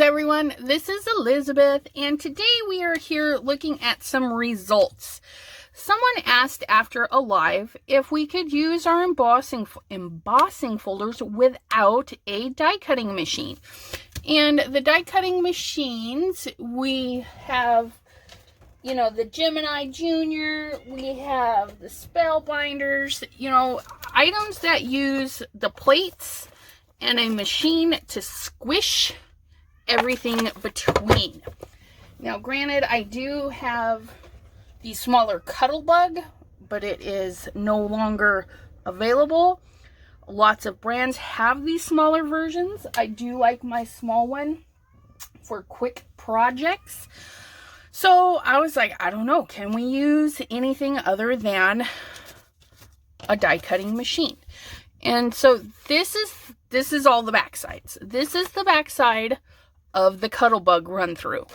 everyone, this is Elizabeth, and today we are here looking at some results. Someone asked after a live if we could use our embossing folders without a die cutting machine. And the die cutting machines, we have, the Gemini Junior, we have the Spellbinders, items that use the plates and a machine to squish everything between. Now, granted, I do have the smaller Cuttlebug, but it is no longer available. Lots of brands have these smaller versions. I do like my small one for quick projects. So I was like, I don't know, can we use anything other than a die cutting machine? And so this is all the back sides. This is the back side of the Cuttlebug run through.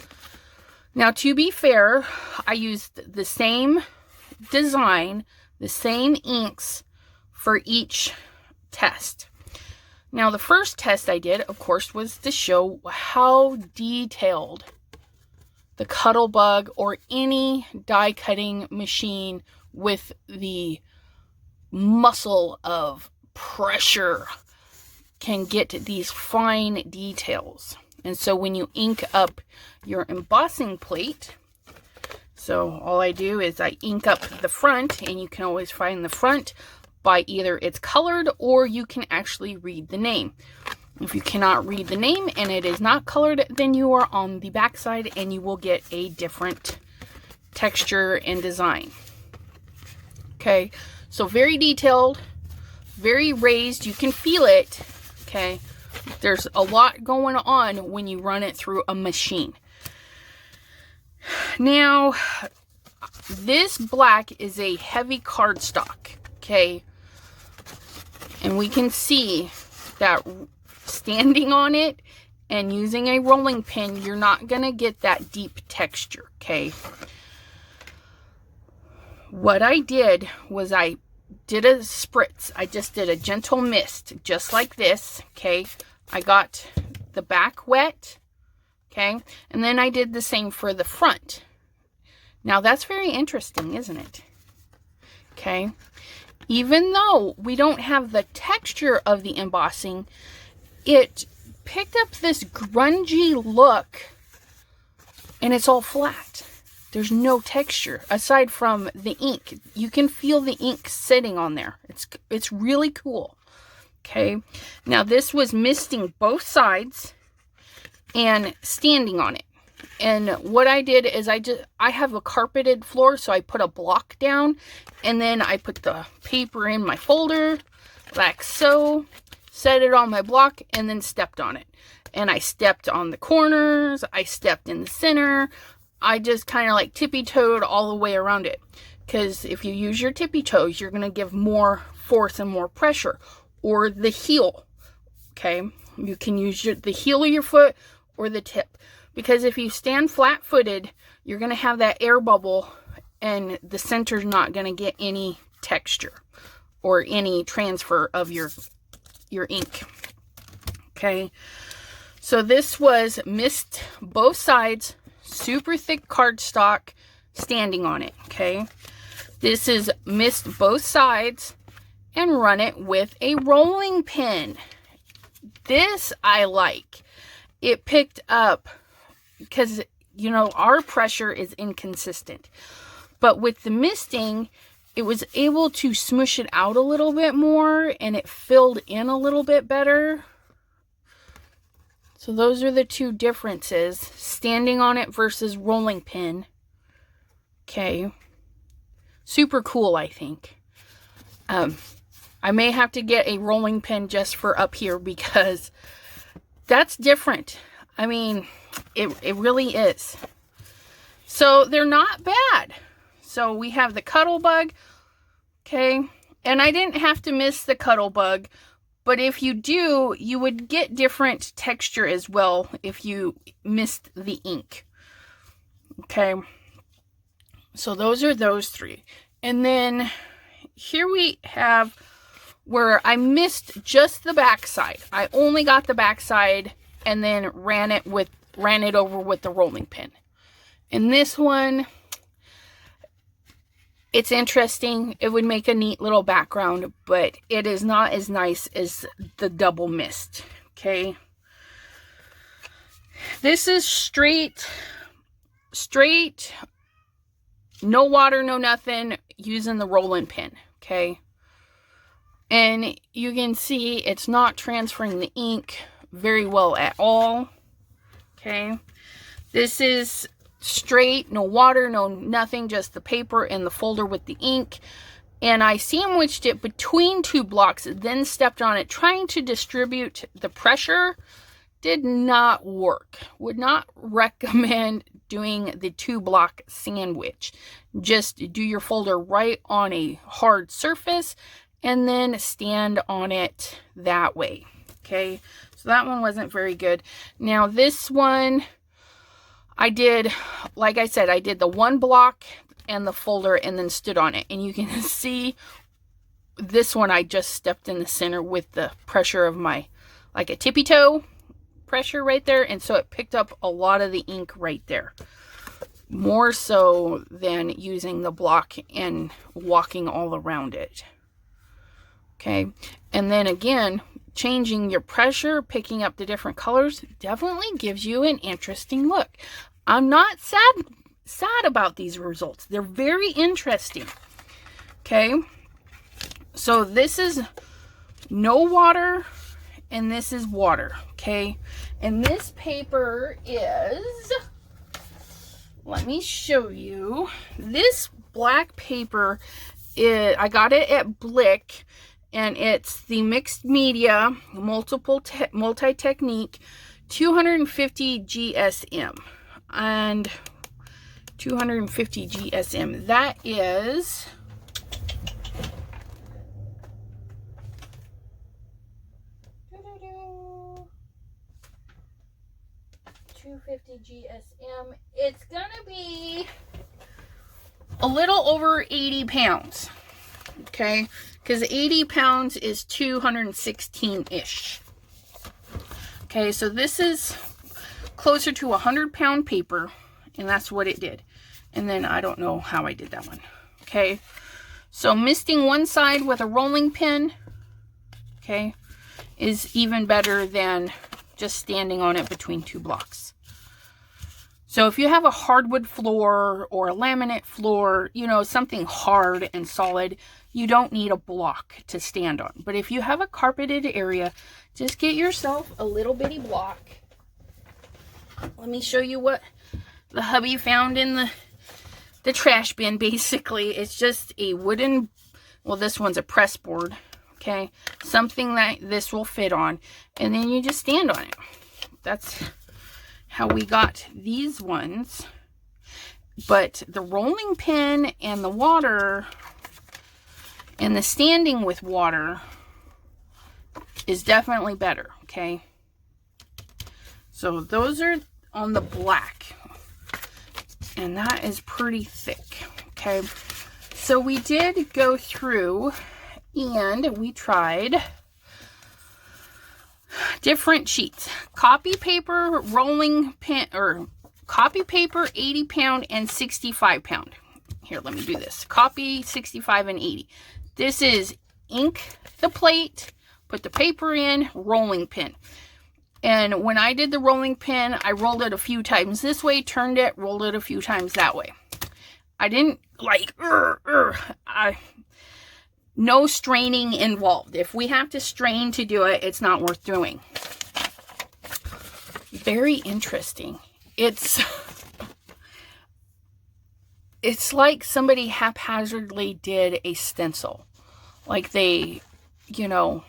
Now, to be fair, I used the same design, the same inks for each test. Now, the first test I did, of course, was to show how detailed the Cuttlebug or any die cutting machine with the muscle of pressure can get these fine details. And so when you ink up your embossing plate, so all I do is I ink up the front, and you can always find the front by either it's colored or you can actually read the name. If you cannot read the name and it is not colored, then you are on the back side and you will get a different texture and design. Okay, so very detailed, very raised. You can feel it. Okay, there's a lot going on when you run it through a machine. Now, this black is a heavy cardstock, okay? And we can see that standing on it and using a rolling pin, you're not going to get that deep texture, okay? What I did was I did a spritz. I just did a gentle mist, just like this, okay? I got the back wet, okay? And then I did the same for the front. Now, that's very interesting, isn't it? Okay? Even though we don't have the texture of the embossing, it picked up this grungy look, and it's all flat. There's no texture aside from the ink. You can feel the ink sitting on there. It's really cool. Okay, now this was misting both sides and standing on it. And what I did is I have a carpeted floor, so I put a block down, and then I put the paper in my folder like so, set it on my block, and then stepped on it. And I stepped on the corners, I stepped in the center. I just kind of like tippy-toed all the way around it, because if you use your tippy toes, you're going to give more force and more pressure. Or the heel, okay? You can use the heel of your foot or the tip. Because if you stand flat-footed, you're going to have that air bubble, and the center's not going to get any texture or any transfer of your ink, okay? So this was mist both sides, super thick cardstock, standing on it, okay? This is mist both sides, and run it with a rolling pin. This I like. It picked up, because, our pressure is inconsistent. But with the misting, it was able to smush it out a little bit more, and it filled in a little bit better. So those are the two differences. Standing on it versus rolling pin. Okay. Super cool, I think. I may have to get a rolling pin just for up here, because that's different. I mean, it really is. So they're not bad. So we have the Cuttlebug, okay? And I didn't have to miss the Cuttlebug, but if you do, you would get different texture as well if you missed the ink. Okay? So those are those three. And then here we have where I missed just the back side. I only got the back side and then ran it over with the rolling pin. And this one, it's interesting. It would make a neat little background, but it is not as nice as the double mist. Okay. This is straight, no water, no nothing, using the rolling pin. Okay. And you can see it's not transferring the ink very well at all. Okay. This is straight, no water, no nothing, just the paper and the folder with the ink. And I sandwiched it between two blocks, then stepped on it, trying to distribute the pressure. Did not work. Would not recommend doing the 2-block sandwich. Just do your folder right on a hard surface and then stand on it that way. Okay, so that one wasn't very good. Now this one, I did, like I said, I did the 1 block and the folder and then stood on it. And you can see this one, I just stepped in the center with the pressure of my, like a tippy toe pressure right there. And so it picked up a lot of the ink right there. More so than using the block and walking all around it. Okay, and then again, changing your pressure, picking up the different colors, definitely gives you an interesting look. I'm not sad about these results. They're very interesting. Okay, so this is no water, and this is water. Okay, and this paper is, let me show you. This black paper, I got it at Blick, and it's the mixed media multi-technique 250 GSM. And 250 GSM, that is 250 GSM. It's gonna be a little over 80 pounds. Okay, because 80 pounds is 216-ish. Okay, so this is closer to 100-pound paper, and that's what it did. And then I don't know how I did that one. Okay, so misting one side with a rolling pin, okay, is even better than just standing on it between 2 blocks. So if you have a hardwood floor or a laminate floor, you know, something hard and solid, you don't need a block to stand on. But if you have a carpeted area, just get yourself a little bitty block. Let me show you what the hubby found in the trash bin. Basically, it's just a wooden, well, this one's a press board, okay? Something that this will fit on, and then you just stand on it. That's how we got these ones. But the rolling pin and the water and the standing with water is definitely better, okay? So those are on the black, and that is pretty thick, okay? So we did go through and we tried different sheets. Copy paper, rolling pin, or copy paper 80 pound and 65 pound. Here, let me do this. Copy 65 and 80. This is ink the plate, put the paper in, rolling pin. And when I did the rolling pin, I rolled it a few times this way, turned it, rolled it a few times that way. I didn't like, no straining involved. If we have to strain to do it, it's not worth doing. Very interesting. It's like somebody haphazardly did a stencil. Like they, you know,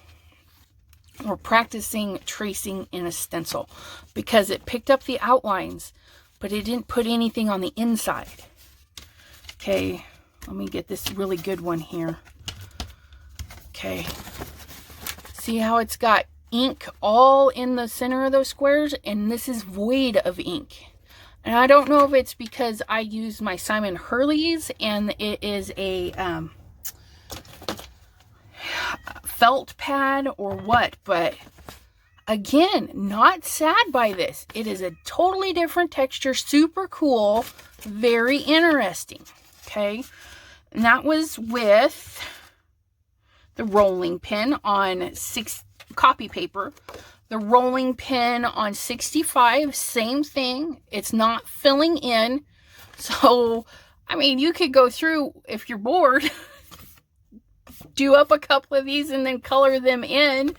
were practicing tracing in a stencil, because it picked up the outlines, but it didn't put anything on the inside. Okay, let me get this really good one here. Okay, see how it's got ink all in the center of those squares, and this is void of ink. And I don't know if it's because I used my Simon Hurley's and it is a felt pad or what, but again, not sad by this. It is a totally different texture, super cool, very interesting. Okay, and that was with the rolling pin on copy paper. The rolling pin on 65, same thing. It's not filling in. So, I mean, you could go through, if you're bored, do up a couple of these and then color them in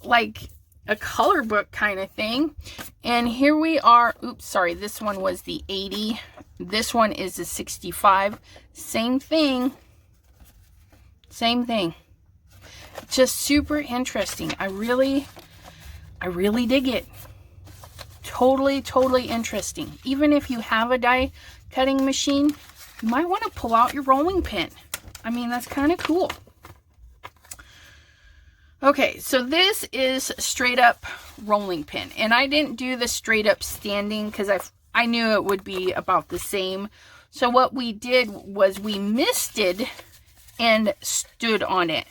like a color book kind of thing. And here we are. Oops, sorry. This one was the 80. This one is the 65. Same thing. Same thing. Just super interesting. I really dig it. Totally interesting. Even if you have a die cutting machine, you might want to pull out your rolling pin. I mean, that's kind of cool. Okay, so this is straight up rolling pin. And I didn't do the straight up standing because I knew it would be about the same. So what we did was we misted and stood on it.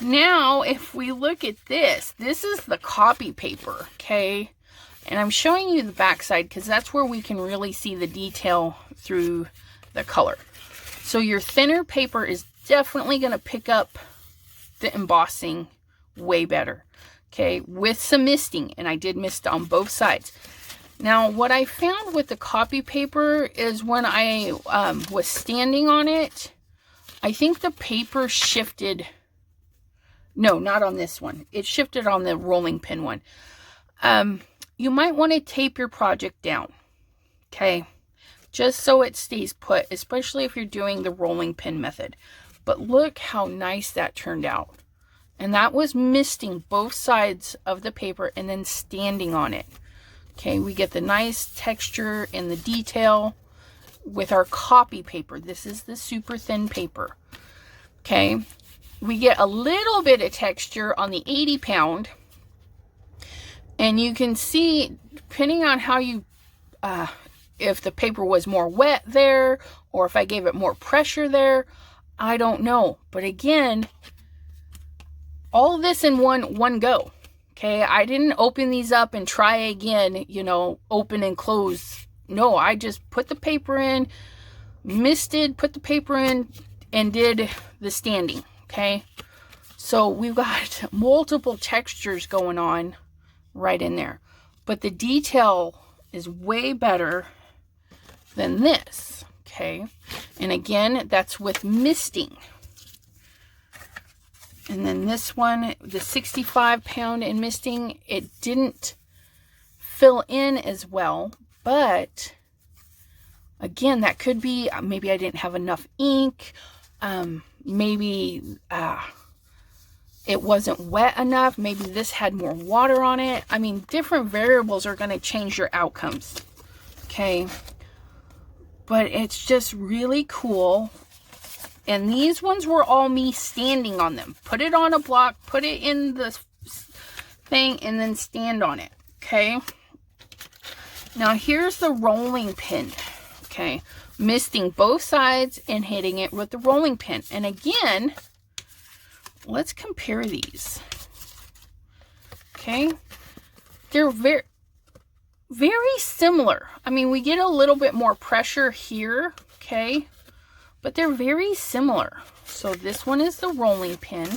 Now, if we look at this is the copy paper, okay? And I'm showing you the back side because that's where we can really see the detail through the color. So your thinner paper is definitely going to pick up the embossing way better, okay? With some misting, and I did mist on both sides. Now, what I found with the copy paper is when I was standing on it, I think the paper shifted. No, not on this one. It shifted on the rolling pin one. You might want to tape your project down, okay? Just so it stays put, especially if you're doing the rolling pin method. But look how nice that turned out. And that was misting both sides of the paper and then standing on it. Okay, we get the nice texture and the detail with our copy paper. This is the super thin paper. Okay. We get a little bit of texture on the 80 pound. And you can see, depending on how you, if the paper was more wet there, or if I gave it more pressure there, I don't know. But again, all this in one go. Okay, I didn't open these up and try again, you know, open and close. No, I just put the paper in, misted, put the paper in, and did the standing. Okay, so we've got multiple textures going on right in there, but the detail is way better than this. Okay, and again, that's with misting. And then this one, the 65 pound in misting, it didn't fill in as well, but again, that could be maybe I didn't have enough ink. Maybe it wasn't wet enough. Maybe this had more water on it. I mean, different variables are going to change your outcomes. Okay. But it's just really cool. And these ones were all me standing on them. Put it on a block, put it in the thing, and then stand on it. Okay. Now here's the rolling pin. Okay. Misting both sides and hitting it with the rolling pin. And again, let's compare these. Okay. They're very similar. I mean, we get a little bit more pressure here. Okay. But they're very similar. So this one is the rolling pin.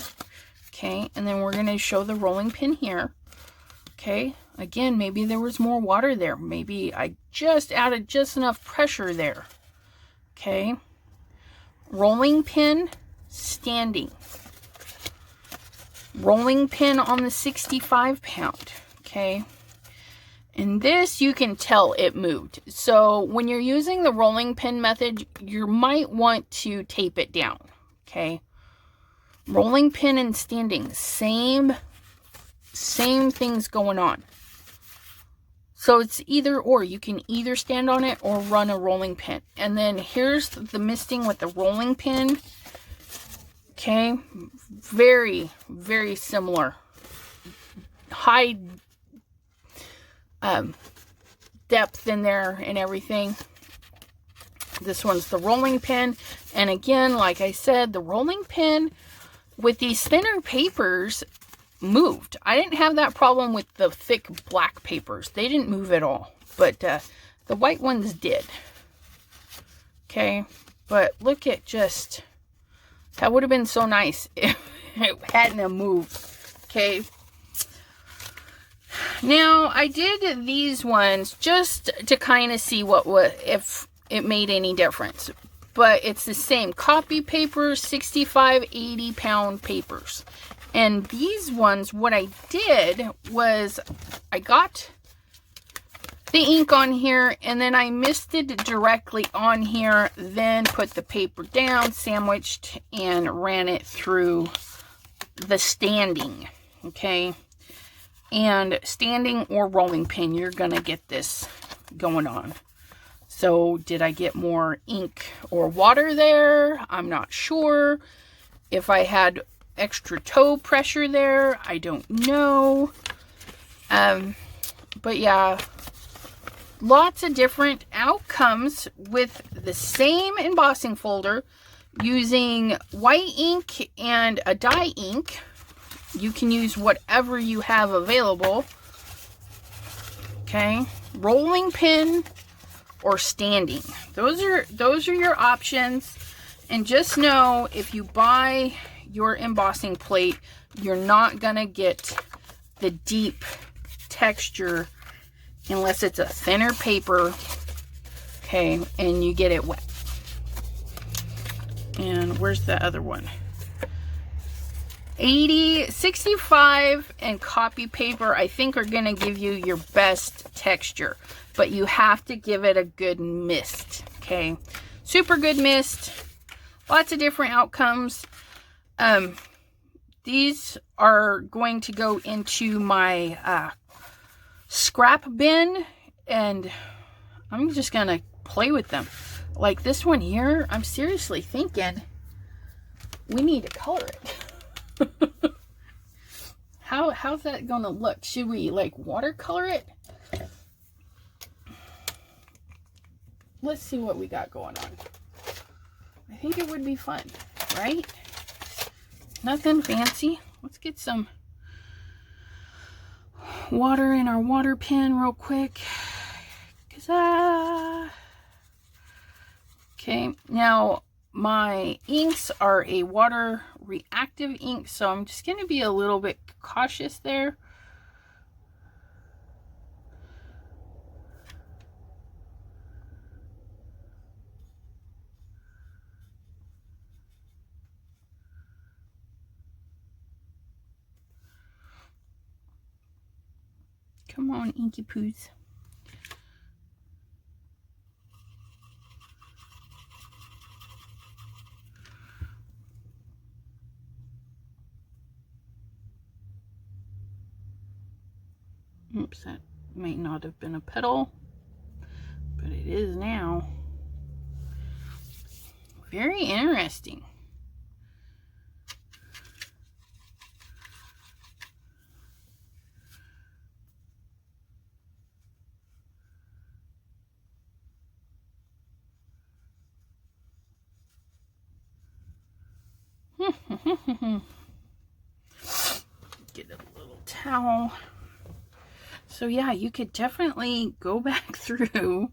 Okay. And then we're going to show the rolling pin here. Okay. Again, maybe there was more water there. Maybe I just added just enough pressure there. Okay. Rolling pin, standing. Rolling pin on the 65 pound. Okay. And this, you can tell it moved. So when you're using the rolling pin method, you might want to tape it down. Okay. Rolling pin and standing, same things going on. So it's either or. You can either stand on it or run a rolling pin. And then here's the misting with the rolling pin. Okay. Very, very similar. High depth in there and everything. This one's the rolling pin. And again, like I said, the rolling pin with these thinner papers, moved. I didn't have that problem with the thick black papers. They didn't move at all, but the white ones did. Okay, but look at just, that would have been so nice if it hadn't moved. Okay, now I did these ones just to kind of see if it made any difference. But it's the same copy paper, 65, 80 pound papers. And these ones, what I did was I got the ink on here and then I misted it directly on here, then put the paper down, sandwiched, and ran it through the standing. Okay, and standing or rolling pin, you're gonna get this going on. So did I get more ink or water there? I'm not sure. If I had extra toe pressure there, I don't know. But yeah, lots of different outcomes with the same embossing folder using white ink and a dye ink. You can use whatever you have available. Okay, rolling pin or standing. Those are your options. And just know, if you buy your embossing plate, you're not gonna get the deep texture unless it's a thinner paper, okay, and you get it wet. And where's the other one? 80, 65 and copy paper, I think, are gonna give you your best texture, but you have to give it a good mist. Okay, super good mist, lots of different outcomes. These are going to go into my scrap bin, and I'm just gonna play with them. Like this one here, I'm seriously thinking we need to color it. How's that gonna look? Should we like watercolor it? Let's see what we got going on. I think it would be fun, right? Nothing fancy. Let's get some water in our water pen real quick. Okay, now my inks are a water reactive ink, so I'm just going to be a little bit cautious there. Come on, inky poos. Oops, that might not have been a petal, but it is now. Very interesting. Get a little towel. So yeah, you could definitely go back through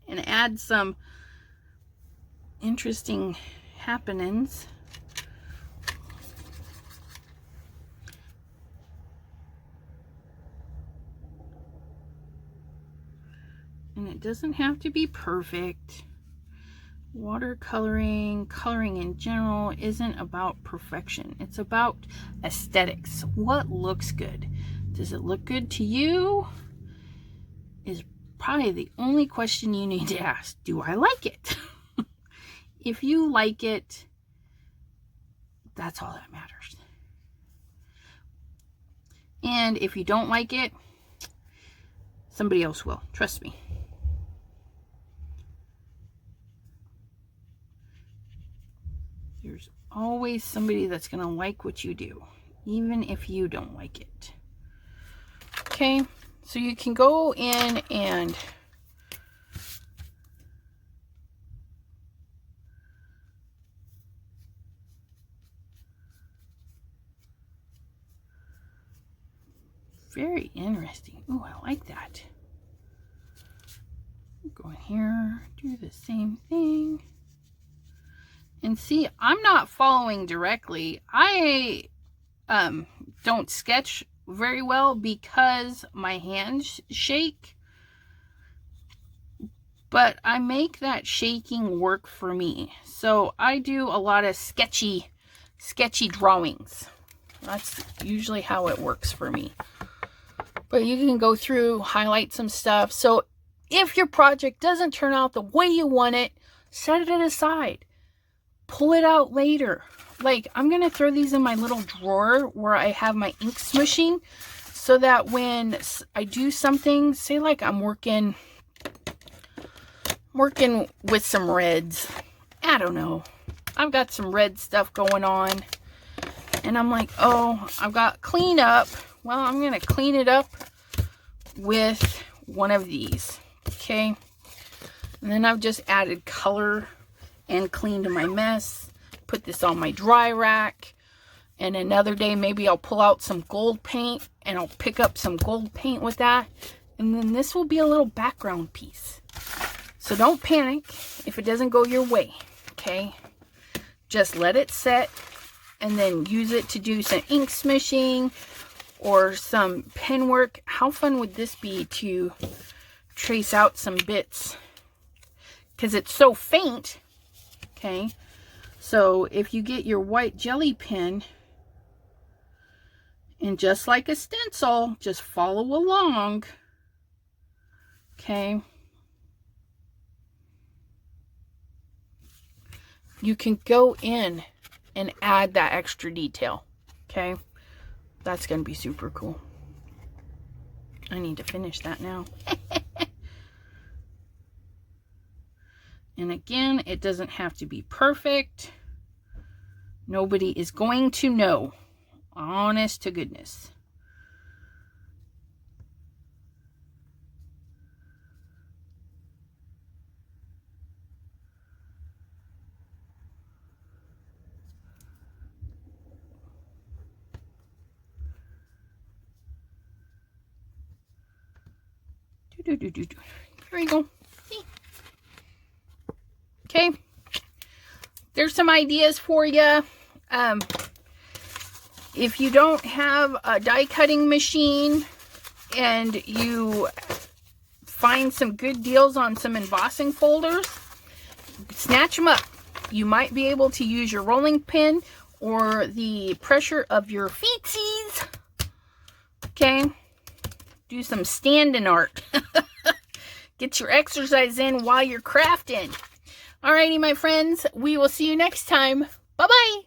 and add some interesting happenings. And it doesn't have to be perfect. Watercoloring, coloring in general, isn't about perfection. It's about aesthetics. What looks good? Does it look good to you? Is probably the only question you need to ask. Do I like it? If you like it, that's all that matters. And if you don't like it, somebody else will. Trust me. There's always somebody that's going to like what you do, even if you don't like it. Okay, so you can go in and Very interesting. Oh, I like that. Go in here, do the same thing. And see, I'm not following directly. I don't sketch very well because my hands shake. But I make that shaking work for me. So I do a lot of sketchy drawings. That's usually how it works for me. But you can go through, highlight some stuff. So if your project doesn't turn out the way you want it, set it aside. Pull it out later. Like, I'm going to throw these in my little drawer where I have my ink smooshing, so that when I do something, say like I'm working with some reds. I don't know. I've got some red stuff going on. And I'm like, oh, I've got clean up. Well, I'm going to clean it up with one of these. Okay. And then I've just added color and cleaned my mess. Put this on my dry rack. And another day, maybe I'll pull out some gold paint and I'll pick up some gold paint with that. And then this will be a little background piece. So don't panic if it doesn't go your way, okay? Just let it set and then use it to do some ink smooshing or some pen work. How fun would this be to trace out some bits? Because it's so faint, okay? So if you get your white jelly pen and just like a stencil, just follow along, okay? You can go in and add that extra detail, okay? That's going to be super cool. I need to finish that now. And again, it doesn't have to be perfect. Nobody is going to know. Honest to goodness. Here we go. See? Okay. There's some ideas for you. If you don't have a die cutting machine and you find some good deals on some embossing folders, snatch them up. You might be able to use your rolling pin or the pressure of your feetsies. Okay. Do some standing art. Get your exercise in while you're crafting. Alrighty, my friends. We will see you next time. Bye-bye.